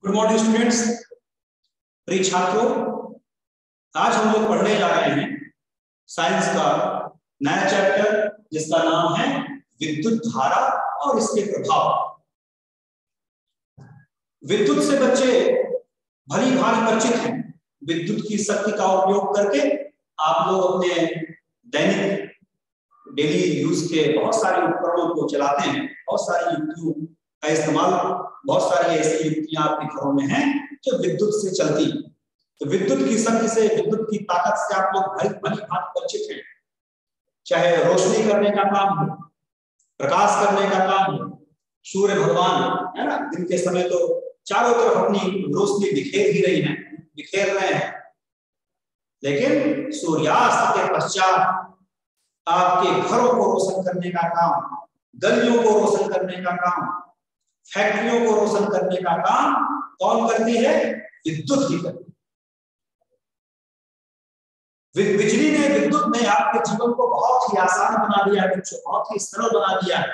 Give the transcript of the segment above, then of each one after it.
Good morning students, प्रिय छात्रों। आज हम लोग पढ़ने जा रहे हैं साइंस का नया चैप्टर जिसका नाम है विद्युत धारा और इसके प्रभाव। विद्युत से बच्चे भली भांति परिचित हैं। विद्युत की शक्ति का उपयोग करके आप लोग अपने दैनिक डेली यूज के बहुत सारे उपकरणों को चलाते हैं। बहुत सारी युक्तियों का इस्तेमाल, बहुत सारी ऐसी युक्तियां आपके घरों में हैं जो विद्युत से चलती। तो विद्युत की शक्ति से, विद्युत की ताकत से आप लोग भली भांति परिचित हैं। चाहे रोशनी करने का काम हो, प्रकाश करने का काम हो, सूर्य भगवान है ना, दिन के समय तो चारों तरफ अपनी रोशनी बिखेर रहे हैं, लेकिन सूर्यास्त के पश्चात आपके घरों को रोशन करने का काम, गलियों को रोशन करने का काम, फैक्ट्रियों को रोशन करने का काम कौन करती है? विद्युत ही करती है। बिजली ने, विद्युत ने आपके जीवन को बहुत ही आसान बना दिया है, बहुत ही सरल बना दिया है।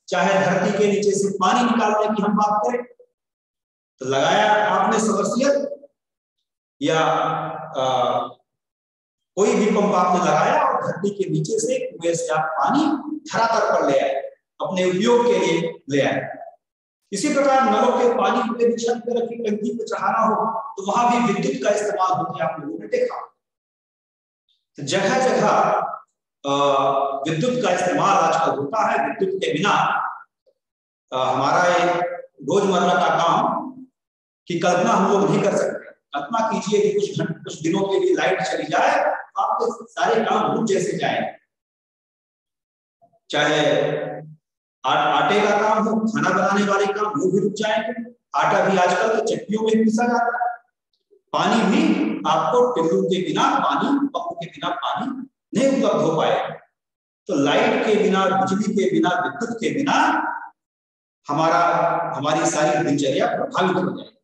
चाहे धरती के नीचे से पानी निकालने की हम बात करें तो लगाया आपने सबमर्सिबल या कोई भी पंप आपने लगाया और धरती के नीचे से, कुएं से आप पानी धरातल पर ले आए, अपने उपयोग के लिए ले आए। इसी प्रकार नलों के पानी को छत पर रखी टंकी पर चढ़ाना हो तो वहां भी विद्युत का इस्तेमाल होते आप लोगों ने देखा। तो जगह जगह विद्युत का इस्तेमाल आजकल होता है। विद्युत के बिना हमारा एक रोजमर्रा का काम की कल्पना हम लोग नहीं कर सकते। कल्पना कीजिए कि कुछ दिनों के लिए लाइट चली जाए, आपके सारे काम रुक जैसे जाए। चाहे आटे का काम हो, खाना बनाने वाले काम, वो भी रुक जाएंगे। आटा भी आजकल तो चक्कियों में पीसा जाता है। पानी भी आपको टिल्लू के बिना, पंप के बिना पानी नहीं उपलब्ध हो पाएगा। तो लाइट के बिना, बिजली के बिना, विद्युत के बिना हमारी सारी दिनचर्या प्रभावित हो जाएगी।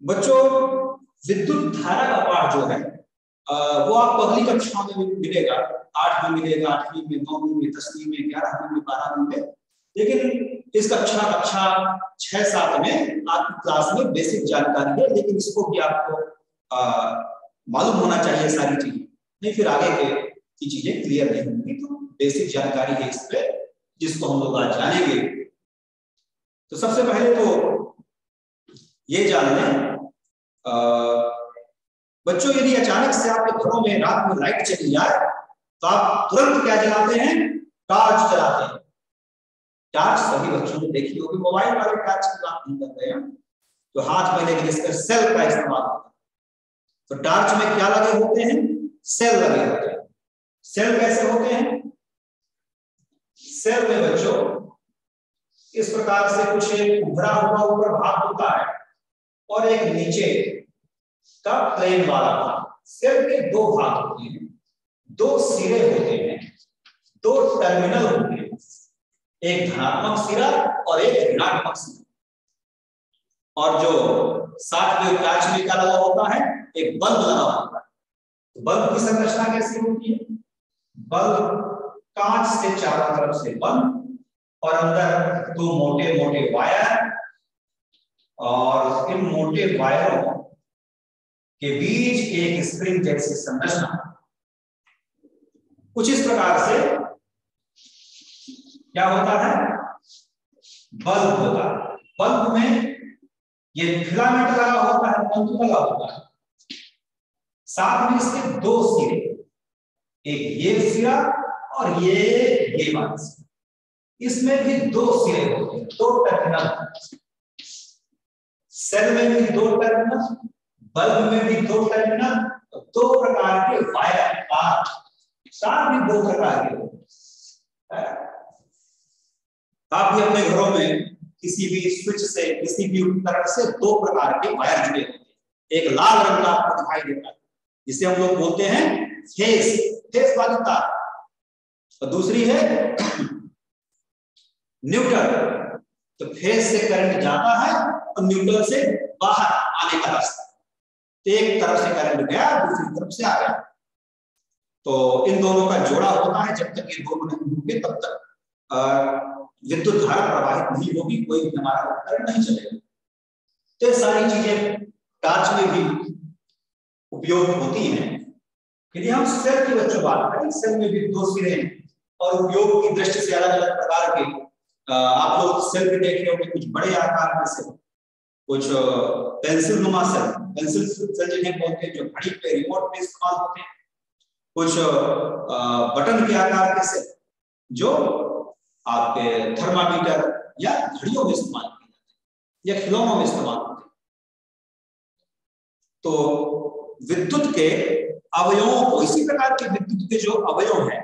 बच्चों, विद्युत धारा का पाठ जो है वो आपको अगली कक्षा में मिलेगा। 8 में मिलेगा, 8वीं में, 9वीं में, 10वीं में, 11वीं में, 12वीं में। लेकिन इस कक्षा 6-7 में आपकी क्लास में बेसिक जानकारी है, लेकिन इसको भी आपको मालूम होना चाहिए सारी चीजें, नहीं फिर आगे की चीजें क्लियर नहीं होंगी। तो बेसिक जानकारी है इस पे, जिसको हम लोग आज जानेंगे। तो सबसे पहले तो ये जान लें बच्चों, यदि अचानक से आपके घरों में रात में लाइट चली जाए तो आप तुरंत क्या जलाते हैं? टॉर्च जलाते हैं। टॉर्च सभी बच्चों ने देखी होगी। मोबाइल वाले टॉर्च की बात नहीं कर रहे हैं, तो हाथ में लेकिन इसका सेल का इस्तेमाल होता है। तो टॉर्च में क्या लगे होते हैं? सेल लगे होते हैं। सेल कैसे होते हैं? सेल में बच्चों इस प्रकार से कुछ एक उभरा हुआ ऊपर भाग होता है और एक नीचे का प्लेन वाला भाग। सेल के 2 भाग होते हैं, 2 सिरे होते हैं, 2 टर्मिनल होते हैं, एक धनात्मक सिरा और एक ऋणात्मक सिरा। और जो साथ में टॉर्च में क्या लगा होता है? एक बल्ब लगा होता है। तो बल्ब की संरचना कैसी होती है? बल्ब कांच से चारों तरफ से बंद और अंदर 2 मोटे मोटे वायर, और इन मोटे वायरों के बीच एक स्प्रिंग जैसी संरचना। कुछ इस प्रकार से क्या होता है? बल्ब होता है। बल्ब में ये फिलामेंट लगा होता है, तंतु लगा होता है। साथ में इसके 2 सिरे, एक ये सिरा और ये वाला सिरा। इसमें भी 2 सिरे होते हैं, 2 टर्मिनल। सेल में भी 2 टर्मिनल, बल्ब में भी 2 टर्मिनल, 2 प्रकार के वायर, तार भी 2 प्रकार के होते हैं। आप भी अपने घरों में किसी भी स्विच से, किसी भी उपकरण से 2 प्रकार के वायर जुड़े होते हैं। एक लाल रंग का आपको दिखाई देता है, जिसे हम लोग बोलते हैं फेस वाली तार, और दूसरी है न्यूट्रल। तो फेस से करंट जाता है और न्यूट्रल से बाहर आने का रास्ता। तो एक तरफ से करंट गया, दूसरी तरफ से आ गया। तो इन दोनों का जोड़ा होता है। जब तक ये दोनों नहीं होंगे तब तक विद्युत धारा प्रवाहित नहीं होगी, कोई भी हमारा उपकरण नहीं चलेगा। तो ये सारी चीजें टॉर्च में भी उपयोग होती हैं। यदि हम सेल की बच्चों बात करें, सेल में भी दो सिरे हैं और उपयोग की दृष्टि से अलग अलग प्रकार के आप लोग सेल भी देख रहे होंगे, कुछ बड़े आकार के सेल, कुछ पेंसिल नुमा सेल, पेंसिल सेल जिन्हें बोलते हैं, जो घड़ी पे रिमोट पे इस्तेमाल होते हैं, कुछ बटन के आकार के सेल जो आपके थर्मामीटर या घड़ियों में इस्तेमाल किए जाते हैं या खिलौनों में इस्तेमाल होते हैं। तो विद्युत के अवयवों को, इसी प्रकार के विद्युत के जो अवयव हैं,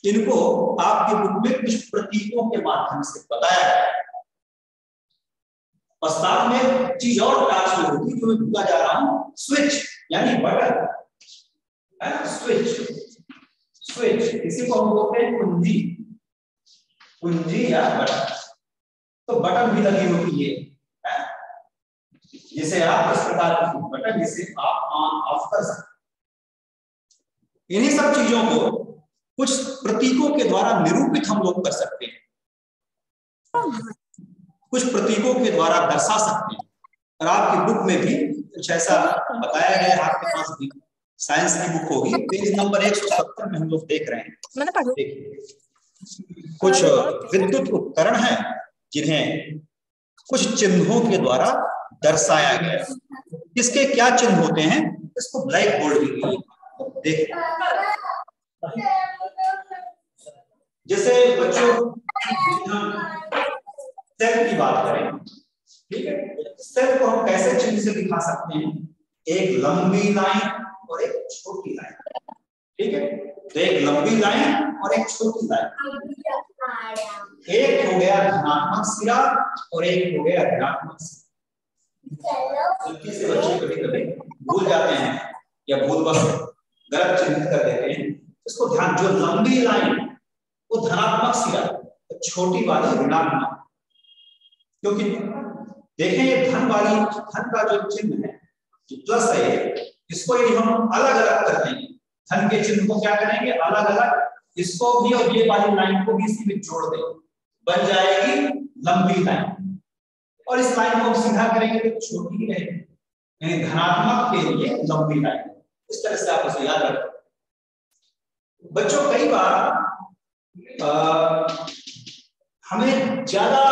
इनको आपके बुक में कुछ प्रतीकों के माध्यम से बताया है। और साथ में चीज और टास्क में होती है जो मैं भूला जा रहा हूं, स्विच यानी बटन, है ना, स्विच, स्विच इसी को हम बोलते हैं कुंजी, कुंजी या बटन। तो बटन भी लगी होती है, जिसे आप इस प्रकार की बटन जिसे आप ऑन ऑफ कर सकते। इन्हीं सब चीजों को कुछ प्रतीकों के द्वारा निरूपित हम लोग कर सकते हैं, कुछ प्रतीकों के द्वारा दर्शा सकते हैं। और आपकी बुक में भी कुछ ऐसा बताया गया है, आपके पास भी साइंस की बुक होगी, पेज नंबर 170 में हम लोग देख रहे हैं। देखिए, कुछ विद्युत उपकरण हैं जिन्हें कुछ चिन्हों के द्वारा दर्शाया गया है। इसके क्या चिन्ह होते हैं, इसको ब्लैक बोर्ड भी देखिए। जैसे बच्चों सेल की बात करें, ठीक है, सेल को हम कैसे चिन्ह से दिखा सकते हैं, एक लंबी लाइन और एक छोटी लाइन, ठीक है। तो एक लंबी लाइन और एक छोटी लाइन, एक हो गया धनात्मक सिरा और एक हो गया ऋणात्मक सिरा। गलती से बच्चे कभी कभी भूल जाते हैं या भूलवश गलत चिन्हित कर देते हैं, इसको ध्यान, जो लंबी लाइन वो धनात्मक सिरा, तो छोटी वाली ऋणात्मक। क्योंकि देखें ये धन वाली, धन का जो चिन्ह है, जो प्लस है, इसको यदि हम अलग अलग कर देंगे, धन के चिन्ह को क्या करेंगे अलग अलग, इसको भी और ये वाली लाइन को भी इसी में जोड़ देंगे, बन जाएगी लंबी लाइन। और इस लाइन को सीधा करेंगे तो छोटी ही रहेगी, यानी धनात्मक के लिए लंबी लाइन। इस तरह से आप इसे याद रखें बच्चों। कई बार हमें ज्यादा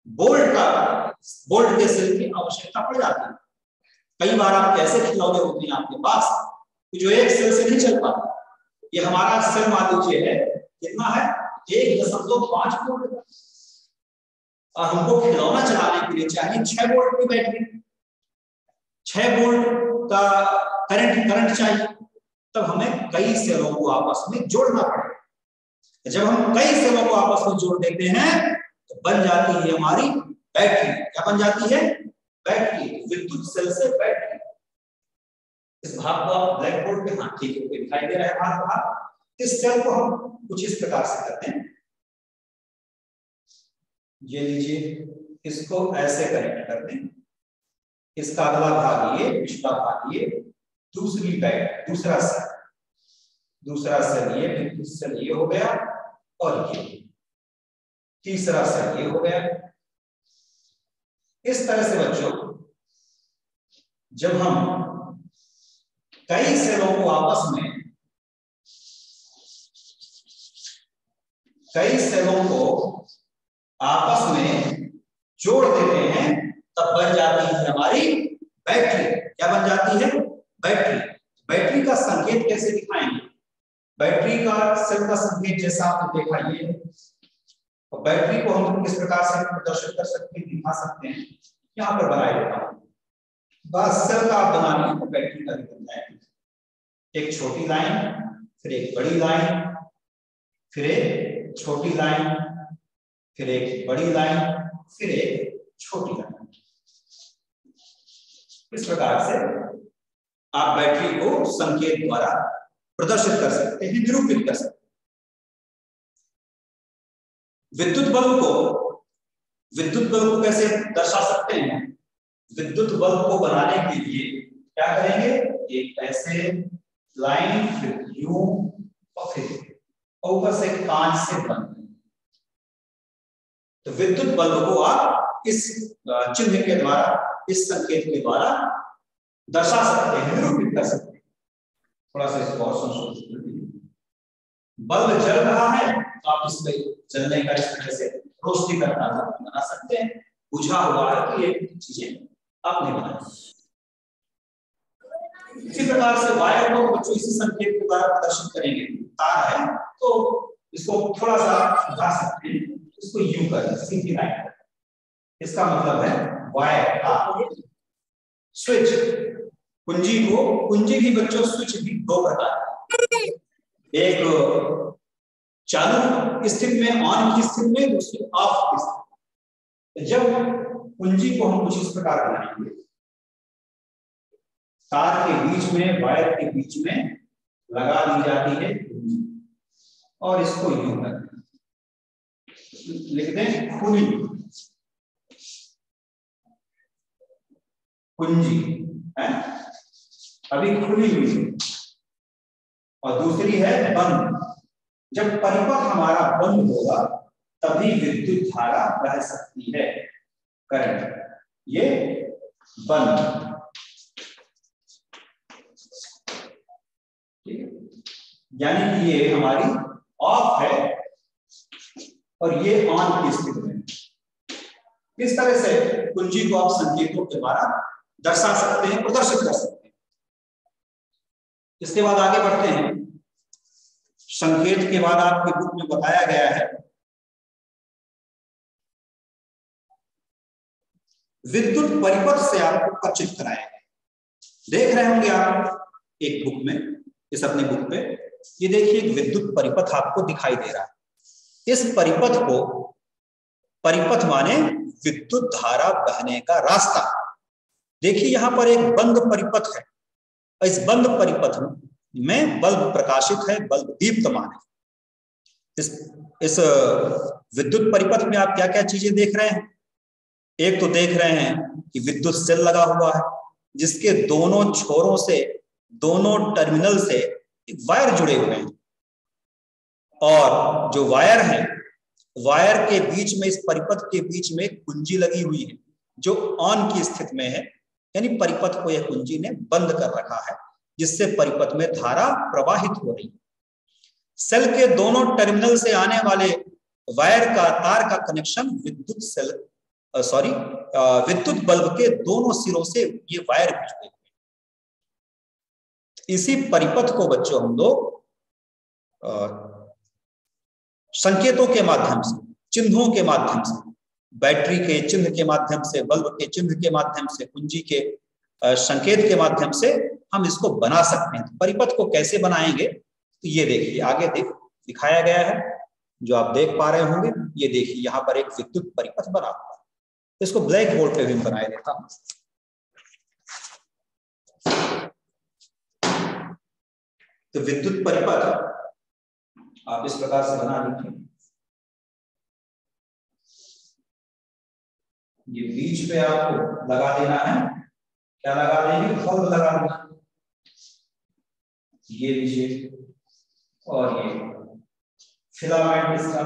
बोल्ट के सेल की आवश्यकता पड़ जाती है। कई बार आप ऐसे खिलौने होते हैं आपके पास जो एक सेल से नहीं चल पाता। ये हमारा सेल मान लीजिए है, कितना है 1.5 वोल्ट, और हमको खिलौना चलाने के लिए चाहिए 6 वोल्ट की बैटरी, 6 वोल्ट का करंट चाहिए। तब हमें कई सेलों को आपस में जोड़ना पड़ेगा। जब हम कई सेलों को आपस में जोड़ देते हैं तो बन जाती है हमारी बैटरी। क्या बन जाती है? बैटरी, विद्युत सेल से बैटरी। इस भाग को आप ब्लैक बोर्ड पे, हाँ ठीक है, दिखाई दे रहा है भाग। इस सेल को हम कुछ इस प्रकार से करते हैं, ये लीजिए, इसको ऐसे कनेक्ट कर दें। इसका अगला भाग ये, पिछला भाग ये, दूसरी बैटरी, दूसरा सेल ये, विद्युत सेल ये हो गया, और ये तीसरा सेल ये हो गया। इस तरह से बच्चों जब हम कई सेलों को आपस में जोड़ देते हैं तब बन जाती है हमारी बैटरी। क्या बन जाती है? बैटरी। बैटरी का संकेत कैसे दिखाएंगे? बैटरी का सेल का संकेत जैसा आपने देखा ये, और बैटरी को हम किस प्रकार से प्रदर्शित कर सकते हैं, दिखा सकते हैं, यहाँ पर बनाए देता हूं। बस सेल का आप बना लीजिए तो बैटरी का बन जाएगा। एक छोटी लाइन, फिर एक बड़ी लाइन, फिर एक छोटी लाइन, फिर एक बड़ी लाइन, फिर एक छोटी लाइन। इस प्रकार से आप बैटरी को संकेत द्वारा प्रदर्शित कर सकते हैं, निरूपित कर सकते हैं। विद्युत बल्ब को कैसे दर्शा सकते हैं? विद्युत बल्ब को बनाने के लिए क्या करेंगे? एक ऐसे लाइन, फिर यूं, और फिर ऊपर से कांच से बंद। तो विद्युत बल्ब को आप इस चिन्ह के द्वारा, इस संकेत के द्वारा दर्शा सकते हैं, निरूपित कर सकते हैं। थोड़ा सा इसको और संशोधित कर दीजिए। बल्ब जल रहा है तो आप इसमें जलने का इस तरह से रोशनी करता हुआ बना सकते हैं। बुझा हुआ है तो ये चीजें आपने बनाई। इसी प्रकार से वायर को बच्चों इसी संकेत के द्वारा प्रदर्शित करेंगे। तार है तो इसको थोड़ा सा सुधार सकते हैं, इसको यू करें, सीधी लाइन करें। इसका मतलब है वायर तार। स्विच, कुंजी को, कुंजी की बच्चों स्विच भी दो प्रकार, एक चालू स्थिति में, ऑन की स्थिति में, दूसरी ऑफ की स्थिति। जब कुंजी को हम कुछ इस प्रकार बनाएंगे, तार के बीच में, वायर के बीच में लगा दी जाती है कुंजी और इसको यूं करते हैं, लिख दें खुली कुंजी है, अभी खुली हुई है, और दूसरी है बंद। जब परिपथ हमारा बंद होगा तभी विद्युत धारा बह सकती है, करंट। ये बंद, यानी कि ये हमारी ऑफ है और ये ऑन की स्थिति में। इस तरह से कुंजी को आप संकेतों के द्वारा दर्शा सकते हैं, प्रदर्शित कर सकते हैं। इसके बाद आगे बढ़ते हैं। संकेत के बाद आपकी बुक में बताया गया है विद्युत परिपथ से आपको परिचित कराया गया। देख रहे होंगे आप एक बुक में, इस अपनी बुक पे, ये देखिए एक विद्युत परिपथ आपको दिखाई दे रहा है। इस परिपथ को, परिपथ माने विद्युत धारा बहने का रास्ता। देखिए यहां पर एक बंद परिपथ है, इस बंद परिपथ में बल्ब प्रकाशित है, बल्ब दीप्तमान है। इस विद्युत परिपथ में आप क्या क्या चीजें देख रहे हैं? एक तो देख रहे हैं कि विद्युत सेल लगा हुआ है, जिसके दोनों छोरों से, दोनों टर्मिनल से वायर जुड़े हुए हैं, और जो वायर है, वायर के बीच में, इस परिपथ के बीच में कुंजी लगी हुई है जो ऑन की स्थिति में है, यानी परिपथ को यह कुंजी ने बंद कर रखा है, जिससे परिपथ में धारा प्रवाहित हो रही है। सेल के दोनों टर्मिनल से आने वाले वायर का, तार का कनेक्शन विद्युत सेल, विद्युत बल्ब के दोनों सिरों से ये वायर भी जुड़े हुए। इसी परिपथ को बच्चों हम लोग संकेतों के माध्यम से, चिन्हों के माध्यम से, बैटरी के चिन्ह के माध्यम से, बल्ब के चिन्ह के माध्यम से, कुंजी के संकेत के माध्यम से हम इसको बना सकते हैं। परिपथ को कैसे बनाएंगे तो ये देखिए आगे दिखाया गया है, जो आप देख पा रहे होंगे। ये देखिए यहाँ पर एक विद्युत परिपथ बना हुआ है, इसको ब्लैक बोर्ड पे भी बनाया देता हूं। तो विद्युत परिपथ आप इस प्रकार से बना लीजिए। ये बीच पे आपको लगा देना है, क्या लगा देंगे? बल्ब लगा देना, ये लीजिए, और ये फिलामेंट, इसका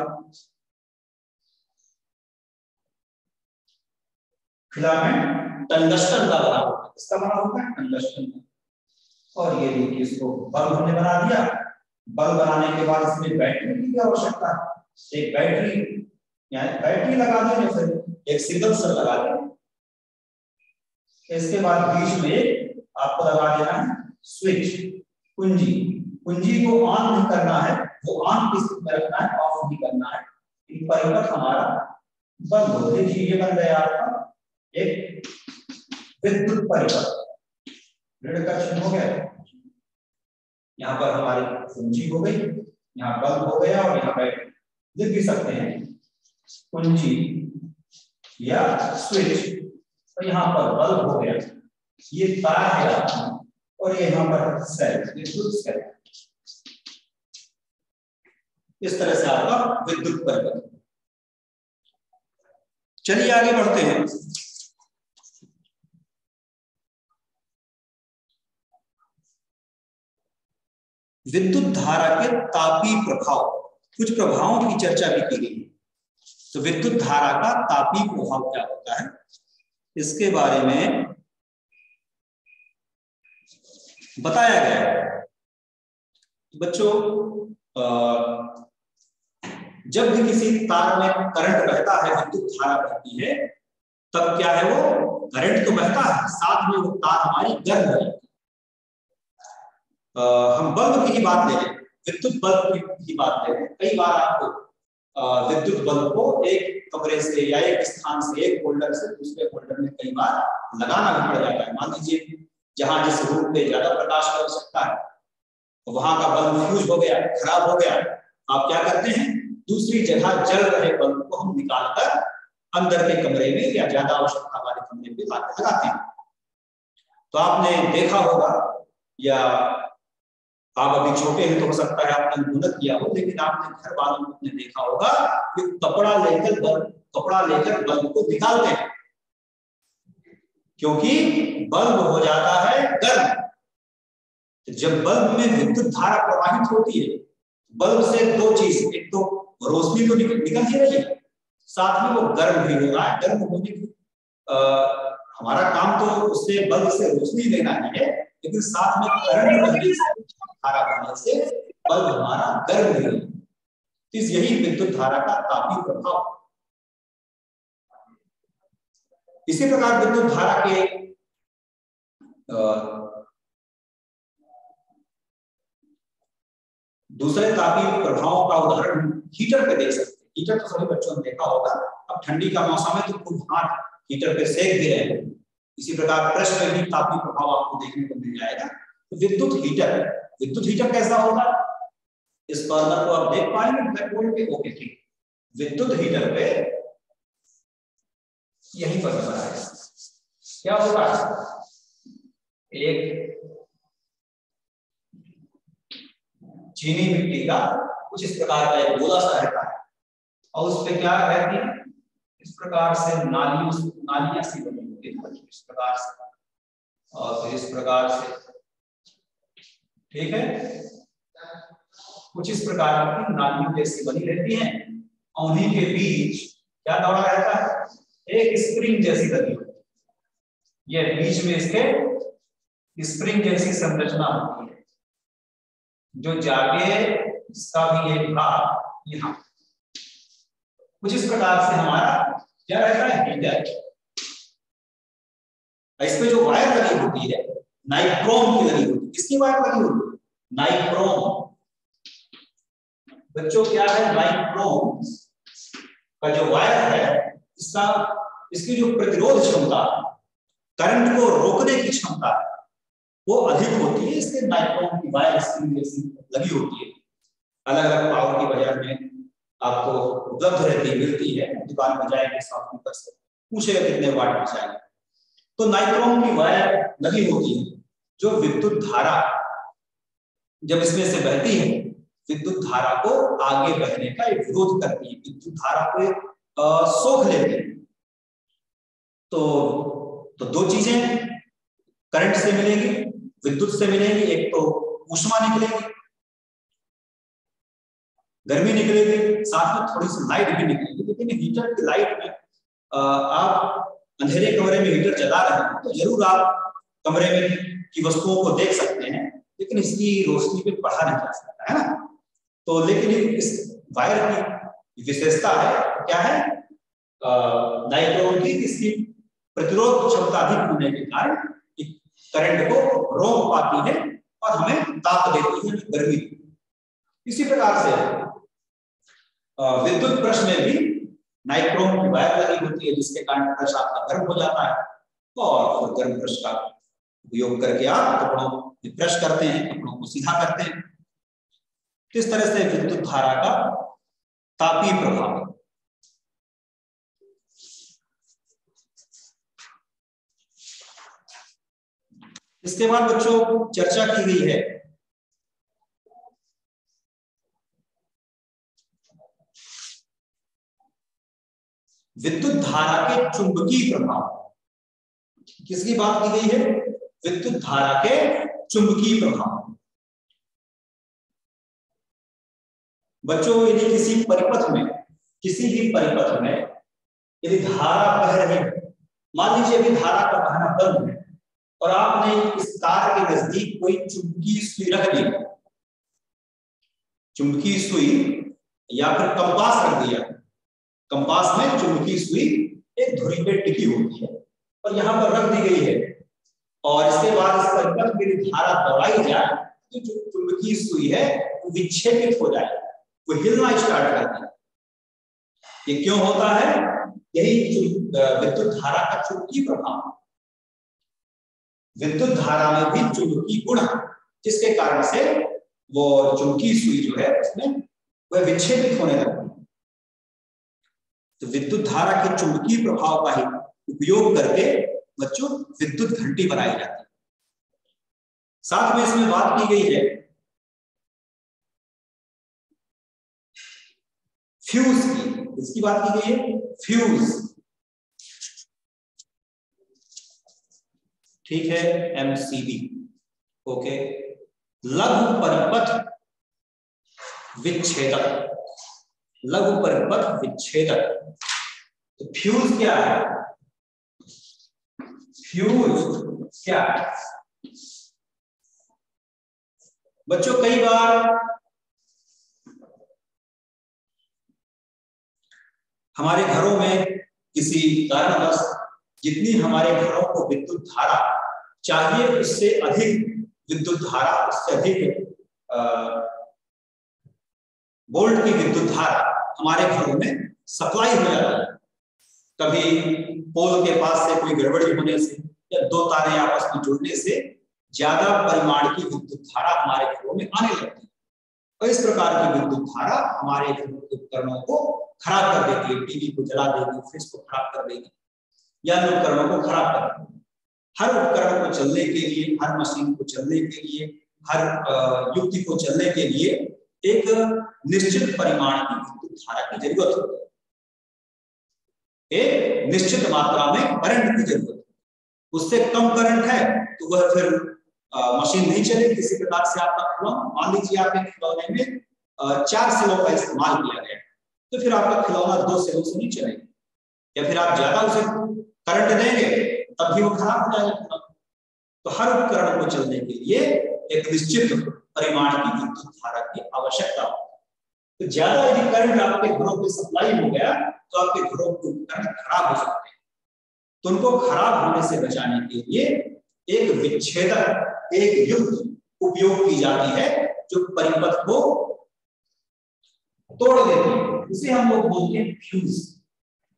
फिलामेंट टंगस्टन का बना होगा, इसका बना होगा टंगस्टन का। और ये देखिए इसको बल्ब हमने बना दिया। बल्ब बनाने के बाद इसमें बैटरी की आवश्यकता है। एक बैटरी, यानी बैटरी लगा दें, फिर एक सिंगल सेल लगा दें। इसके बाद बीच में आपको लगा देना है स्विच, कुंजी। कुंजी को ऑन नहीं करना है, वो ऑन की स्थिति में रखना है, ऑफ नहीं करना है। परिपथ हमारा बंद हो। देखिए ये बन गया आपका एक विद्युत परिपथ, ऋण का चिन्ह हो गया। यहाँ पर हमारी कुंजी हो गई, यहाँ बल्ब हो गया, और यहाँ बैटरी। लिख भी सकते हैं कुंजी या स्विच, और यहाँ पर बल्ब हो गया। ये तार है, और ये यहाँ पर सेल, विद्युत सेल। इस तरह से आपका विद्युत परिपथ। चलिए आगे बढ़ते हैं। विद्युत धारा के तापीय प्रभाव, कुछ प्रभावों की चर्चा भी की गई। तो विद्युत धारा का तापीय प्रभाव क्या होता है इसके बारे में बताया गया है। बच्चों जब भी किसी तार में करंट बहता है, विद्युत धारा बहती है, तब क्या है वो करंट तो बहता है, साथ में वो तार हमारी गर्म हो जाती है। हम बल्ब की ही बात ले लें, विद्युत बल्ब की बात ले लें। कई बार आपको विद्युत बल्ब को एक कमरे से या एक स्थान से, एक होल्डर से दूसरे होल्डर में कई बार लगाना भी पड़ जाता है। मान लीजिए जहां जिस रूम पे ज्यादा प्रकाश की आवश्यकता है, वहां का बल्ब फ्यूज हो गया, खराब हो गया, आप क्या करते हैं, दूसरी जगह जल रहे बल्ब को हम निकालकर अंदर के कमरे में या ज्यादा आवश्यकता वाले कमरे में लगाते हैं। तो आपने देखा होगा, या आप अभी छोटे हैं तो हो सकता है आपने अनुभव किया हो, लेकिन आपने घर वालों को देखा होगा कि कपड़ा लेकर बल्ब को निकालते हैं, क्योंकि बल्ब हो जाता है गर्म। तो जब बल्ब में विद्युत धारा प्रवाहित होती है, बल्ब से दो चीज, एक तो रोशनी तो निकल ही रही है, साथ में वो गर्म भी हो रहा है। गर्म होने की हमारा काम तो उससे बल्ब से रोशनी देना ही है, लेकिन साथ में करंट बहने से, धारा बहने से बल्ब हमारा गर्म भी हो। यही विद्युत धारा का तापीय प्रभाव। इसी प्रकार विद्युत धारा के दूसरे तापीय प्रभावों का उदाहरण हीटर पे देख सकते हैं। हीटर तो सभी बच्चों ने देखा होगा, अब ठंडी का मौसम है तो खूब हाथ हीटर पे सेक भी रहे हैं। इसी प्रकार ब्रश में भी तापीय प्रभाव आपको देखने को मिल जाएगा। तो विद्युत हीटर कैसा होगा, इस कॉर्नर को आप देख पाएंगे ब्लैकबोर्ड पे? ओके, ठीक। विद्युत हीटर पे यही पर नजर आएगा। क्या होगा, एक चीनी मिट्टी का कुछ इस प्रकार का एक गोला सा रहता है, और उस पे क्या रहती है, इस प्रकार से नालियां सी बनी होती है, इस प्रकार से, और फिर इस प्रकार से, ठीक है, कुछ इस प्रकार की नालियों जैसी बनी रहती है। और उन्हीं के बीच क्या दौड़ा रहता है, एक स्प्रिंग जैसी लगी होती है। यह बीच में इसके स्प्रिंग जैसी संरचना होती है, जो जाके इसका भी एक भाग यहाँ, कुछ इस प्रकार से हमारा क्या रहता है, हीटर। इस पे जो वायर लगी होती है नाइक्रोम की लगी होती है। किसकी वायर लगी होती है, नाइक्रोम। बच्चों क्या है, नाइक्रोम का जो वायर है, इसकी जो प्रतिरोध क्षमता, करंट को रोकने की क्षमता है, वो अधिक होती है। इसके नाइक्रोम की वायर स्प्रिंग जैसी लगी होती है। अलग अलग पावर की बाजार में आपको उपलब्ध रहती मिलती है, दुकान पर जाएंगे शॉपकीपर से पूछेगा कितने वाट की चाहिए। तो नाइक्रोम की वायर लगी होती है, जो विद्युत धारा जब इसमें से बहती है, विद्युत धारा को आगे बहने का एक विरोध करती है, विद्युत धारा को सोख लेती है। तो दो चीजें करंट से मिलेगी, विद्युत से मिलेगी। एक तो ऊष्मा निकलेगी, गर्मी निकलेगी, साथ में थोड़ी सी लाइट भी निकलेगी। लेकिन हीटर की लाइट में आप अंधेरे कमरे में हीटर जला रहे हैं तो जरूर आप कमरे में की वस्तुओं को देख सकते हैं, लेकिन इसकी रोशनी पे पढ़ा नहीं जा सकता है ना। तो लेकिन इस वायर की विशेषता है, क्या है, नाइक्रोम की, इसकी प्रतिरोध क्षमता अधिक होने के कारण करंट को रोक पाती है और हमें ताप देती है, गर्मी। इसी प्रकार से विद्युत ब्रश में भी नाइक्रोम की वायर लगी होती है, जिसके कारण ब्रश आपका गर्म हो जाता है, और फिर गर्म ब्रश का उपयोग करके आप कपड़ों में ब्रश करते हैं, कपड़ों को सीधा करते हैं। किस तरह से विद्युत धारा का तापीय प्रभाव। इसके बाद बच्चों चर्चा की गई है विद्युत धारा के चुंबकीय प्रभाव। किसकी बात की गई है, विद्युत धारा के चुंबकीय प्रभाव। बच्चों यदि किसी परिपथ में किसी भी परिपथ में यदि धारा बह रही है, मान लीजिए अभी धारा का बहना बंद है और आपने इस तार के नजदीक कोई चुंबकीय सुई रख दी, चुंबकीय सुई या फिर कंपास रख दिया। कंपास में चुंबकीय सुई एक धुरी पे टिकी होती है और यहाँ पर रख दी गई है, और इसके बाद इस परिपथ में यदि धारा दौड़ाई जाए तो जो चुंबकीय सुई है वो विक्षेपित हो जाए, वो हिलना स्टार्ट करती है। ये क्यों होता है? यही विद्युत धारा का चुंबकीय प्रभाव। विद्युत धारा में भी चुंबकीय गुण है, जिसके कारण से वो चुंबकीय सुई जो है उसमें वह विक्षेपित होने लगती है। तो विद्युत धारा के चुंबकीय प्रभाव का ही उपयोग करके बच्चों विद्युत घंटी बनाई जाती है। साथ में इसमें बात की गई है फ्यूज की। इसकी बात की गई है फ्यूज, ठीक है, एमसीबी, ओके, लघु परिपथ विच्छेदक, लघु परिपथ विच्छेदक। तो फ्यूज क्या है? फ्यूज क्या है बच्चों? कई बार हमारे घरों में किसी कारणवश जितनी हमारे घरों को विद्युत धारा चाहिए उससे अधिक विद्युत धारा, उससे अधिक वोल्ट की विद्युत धारा हमारे घरों में सप्लाई हो जाती है। कभी पोल के पास से कोई गड़बड़ी होने से या दो तारे आपस में जुड़ने से ज्यादा परिमाण की विद्युत धारा हमारे घरों में आने लगती है, और इस प्रकार की विद्युत धारा हमारे घरों के उपकरणों को खराब कर देती है। टीवी को जला देगी, फ्रिज को खराब कर देगी, या अन्य उपकरणों को खराब कर देगी। हर उपकरण को चलने के लिए, हर मशीन को चलने के लिए, हर युक्ति को चलने के लिए एक निश्चित परिमाण की विद्युत धारा की जरूरत होती है, एक निश्चित मात्रा में करंट की जरूरत है। उससे कम करंट है तो वह फिर मशीन नहीं चलेगी। किसी प्रकार से आपका खिलौना, मान लीजिए आपके खिलौने में 4 सेलों का इस्तेमाल किया गया, तो फिर आपका खिलौना 2 सेलों से नहीं चलेगा, या फिर आप ज्यादा उसे करंट देंगे तब भी वो खराब हो जाएगा। तो हर उपकरण को चलने के लिए एक निश्चित परिमाण की विद्युत धारा की आवश्यकता होती है। तो ज्यादा यदि करंट आपके घरों में सप्लाई हो गया तो आपके घरों के उपकरण खराब हो सकते हैं। तो उनको खराब होने से बचाने के लिए एक विच्छेदक, एक युक्ति उपयोग की जाती है जो परिपथ को तोड़ देती है, उसे हम लोग बोलते हैं फ्यूज।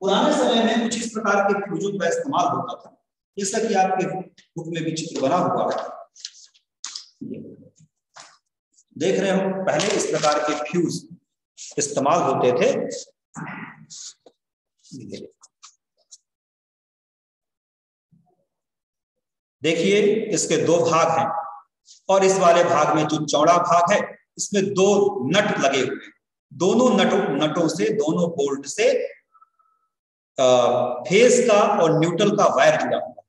पुराने समय में कुछ इस प्रकार के फ्यूजों का इस्तेमाल होता था, जैसा कि आपके बुक में भी चित्र बना हुआ है, देख रहे हो। पहले इस प्रकार के फ्यूज इस्तेमाल होते थे। देखिए इसके 2 भाग हैं, और इस वाले भाग में जो चौड़ा भाग है इसमें 2 नट लगे हुए हैं। दोनों नटों से, दोनों बोल्ट से फेज का और न्यूट्रल का वायर जुड़ा हुआ है।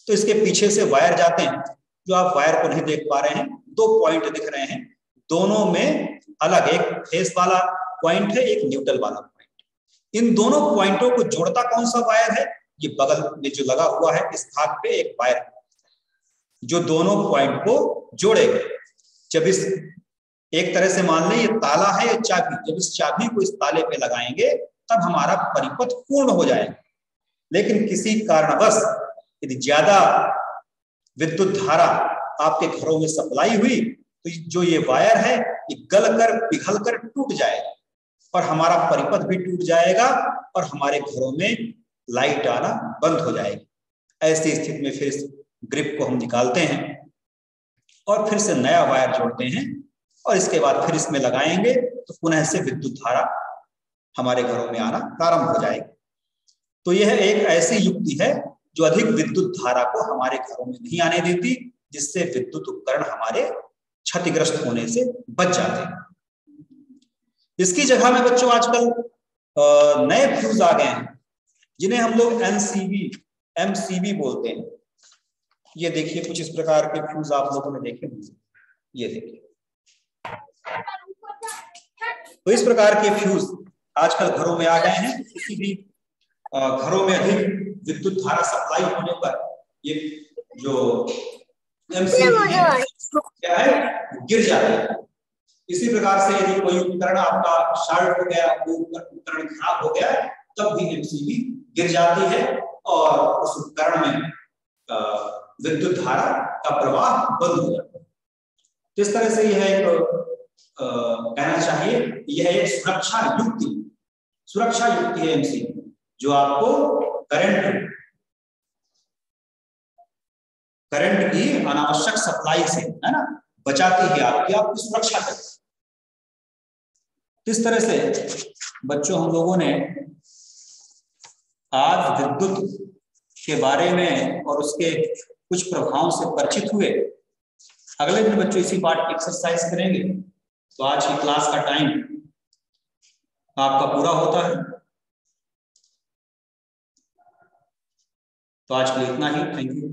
तो इसके पीछे से वायर जाते हैं, जो आप वायर को नहीं देख पा रहे हैं, 2 पॉइंट दिख रहे हैं, दोनों में अलग एक फेज वाला पॉइंट है, एक न्यूट्रल वाला पॉइंट। इन दोनों पॉइंटों को जोड़ता कौन सा वायर है? ये बगल में जो लगा हुआ है इस भाग पे एक वायर जो दोनों पॉइंट को जोड़ेगा। जब इस एक तरह से मान लें ये ताला है, ये चाबी, जब इस चाबी को इस ताले पे लगाएंगे तब हमारा परिपथ पूर्ण हो जाएगा। लेकिन किसी कारणवश यदि ज्यादा विद्युत धारा आपके घरों में सप्लाई हुई तो जो ये वायर है ये गलकर, पिघलकर टूट जाएगा और हमारा परिपथ भी टूट जाएगा और हमारे घरों में लाइट आना बंद हो जाएगी। ऐसी स्थिति में फिर इस ग्रिप को हम निकालते हैं और फिर से नया वायर जोड़ते हैं, और इसके बाद फिर इसमें लगाएंगे तो पुनः से विद्युत धारा हमारे घरों में आना प्रारंभ हो जाएगी। तो यह एक ऐसी युक्ति है जो अधिक विद्युत धारा को हमारे घरों में नहीं आने देती, जिससे विद्युत उपकरण हमारे क्षतिग्रस्त होने से बच जाते हैं। इसकी जगह में बच्चों आजकल नए फ्यूज आ गए हैं जिन्हें हम लोग एमसीबी बोलते हैं। ये देखिए कुछ इस प्रकार के फ्यूज आप लोगों ने देखे होंगे, ये देखिए। तो इस प्रकार के फ्यूज आजकल घरों में आ गए हैं। किसी भी घरों में अधिक विद्युत धारा सप्लाई होने पर ये जो एमसीबी है क्या है, गिर जाती है। इसी प्रकार से यदि कोई उपकरण आपका शॉर्ट हो गया, कोई उपकरण खराब हो गया, तब भी एमसीबी गिर जाती है और उस उपकरण में विद्युत धारा का प्रवाह बंद हो जाता है। तो इस तरह से यह एक कहना चाहिए, यह एक सुरक्षा युक्ति है एमसीबी, जो आपको करंट की अनावश्यक सप्लाई से, है ना, बचाती है, आपकी सुरक्षा करती है। इस तरह से बच्चों हम लोगों ने आज विद्युत के बारे में और उसके कुछ प्रभावों से परिचित हुए। अगले दिन बच्चों इसी पाठ एक्सरसाइज करेंगे। तो आज की क्लास का टाइम आपका पूरा होता है। तो आज के लिए इतना ही। Thank you.